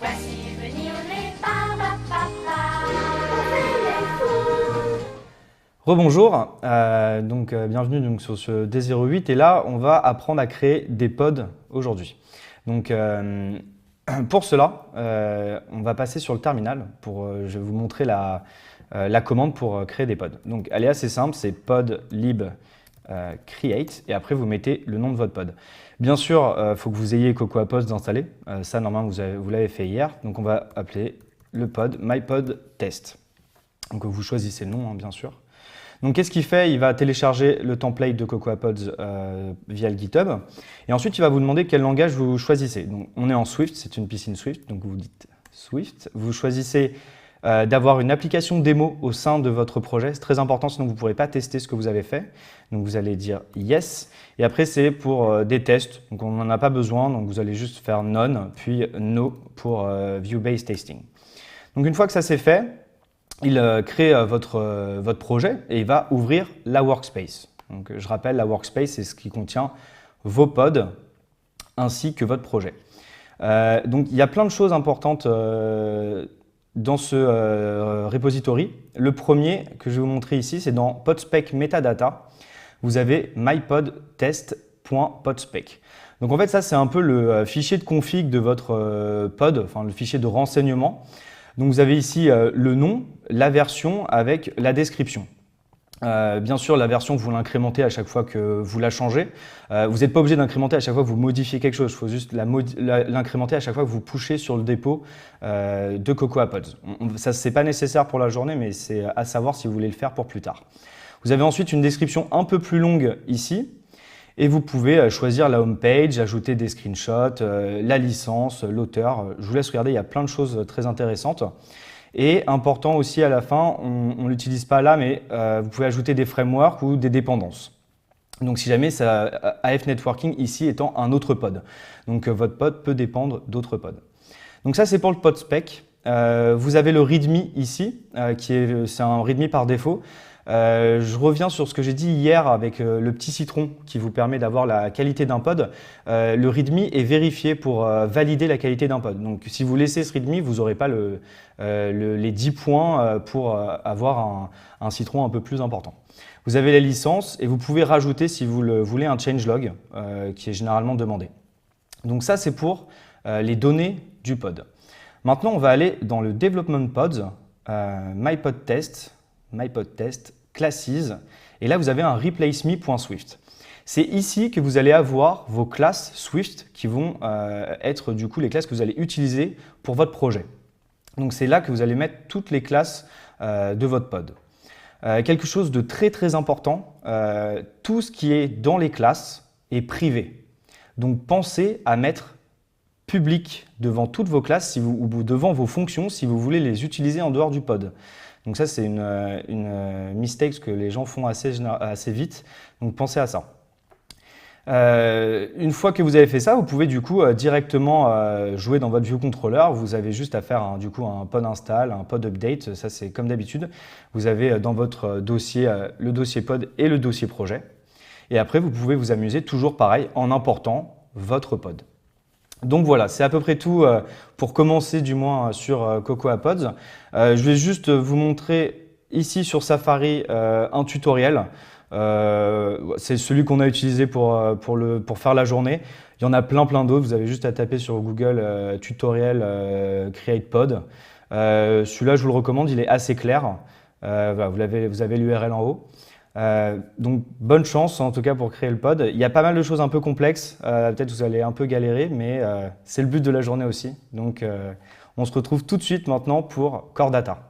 Voici venir les Barbapapa. Rebonjour, bienvenue donc, sur ce D08 et là on va apprendre à créer des pods aujourd'hui. Donc pour cela, on va passer sur le terminal je vais vous montrer la commande pour créer des pods. Donc elle est assez simple, c'est pod lib create et après vous mettez le nom de votre pod. Bien sûr, il faut que vous ayez Cocoa Pods installé, ça normalement vous l'avez fait hier, donc on va appeler le pod mypodtest. Donc vous choisissez le nom bien sûr. Donc qu'est-ce qu'il fait? Il va télécharger le template de Cocoa Pods via le GitHub et ensuite il va vous demander quel langage vous choisissez. Donc on est en Swift, c'est une piscine Swift, donc vous dites Swift. Vous choisissez d'avoir une application démo au sein de votre projet. C'est très important, sinon vous ne pourrez pas tester ce que vous avez fait. Donc vous allez dire Yes. Et après, c'est pour des tests. Donc on n'en a pas besoin. Donc vous allez juste faire None, puis No pour View-Based Testing. Donc une fois que ça c'est fait, il crée votre projet et il va ouvrir la workspace. Donc je rappelle, la workspace, c'est ce qui contient vos pods ainsi que votre projet. Donc il y a plein de choses importantes dans ce repository. Le premier que je vais vous montrer ici, c'est dans podspec metadata. Vous avez mypodtest.podspec. Donc en fait, ça c'est un peu le fichier de config de votre pod, enfin le fichier de renseignement. Donc vous avez ici le nom, la version avec la description. Bien sûr, la version, vous l'incrémentez à chaque fois que vous la changez. Vous n'êtes pas obligé d'incrémenter à chaque fois que vous modifiez quelque chose. Il faut juste l'incrémenter à chaque fois que vous pushez sur le dépôt de Cocoa Pods. Ça, ce n'est pas nécessaire pour la journée, mais c'est à savoir si vous voulez le faire pour plus tard. Vous avez ensuite une description un peu plus longue ici. Et vous pouvez choisir la home page, ajouter des screenshots, la licence, l'auteur. Je vous laisse regarder, il y a plein de choses très intéressantes. Et important aussi à la fin, on ne l'utilise pas là, mais vous pouvez ajouter des frameworks ou des dépendances. Donc si jamais ça, AF Networking ici étant un autre pod. Donc votre pod peut dépendre d'autres pods. Donc ça c'est pour le pod spec. Vous avez le README ici, c'est un README par défaut. Je reviens sur ce que j'ai dit hier avec le petit citron qui vous permet d'avoir la qualité d'un pod. Le README est vérifié pour valider la qualité d'un pod. Donc si vous laissez ce README, vous n'aurez pas les 10 points pour avoir un citron un peu plus important. Vous avez la licence et vous pouvez rajouter, si vous le voulez, un changelog qui est généralement demandé. Donc ça, c'est pour les données du pod. Maintenant, on va aller dans le Development Pods, mypodtest, classes, et là, vous avez un replace_me.swift. C'est ici que vous allez avoir vos classes Swift qui vont être du coup les classes que vous allez utiliser pour votre projet. Donc c'est là que vous allez mettre toutes les classes de votre pod. Quelque chose de très très important, tout ce qui est dans les classes est privé. Donc pensez à mettre public devant toutes vos classes ou devant vos fonctions si vous voulez les utiliser en dehors du pod. Donc ça c'est une mistake que les gens font assez vite, donc pensez à ça. Une fois que vous avez fait ça, vous pouvez du coup directement jouer dans votre view controller. Vous avez juste à faire un pod install, un pod update. Ça c'est comme d'habitude. Vous avez dans votre dossier le dossier pod et le dossier projet. Et après vous pouvez vous amuser toujours pareil en important votre pod. Donc voilà, c'est à peu près tout pour commencer du moins sur Cocoa Pods. Je vais juste vous montrer ici sur Safari un tutoriel. C'est celui qu'on a utilisé pour faire la journée. Il y en a plein d'autres. Vous avez juste à taper sur Google tutoriel create pod. Celui-là, je vous le recommande, il est assez clair. Voilà, vous avez l'URL en haut. Donc bonne chance en tout cas pour créer le pod. Il y a pas mal de choses un peu complexes. Peut-être vous allez un peu galérer, mais c'est le but de la journée aussi. Donc on se retrouve tout de suite maintenant pour Core Data.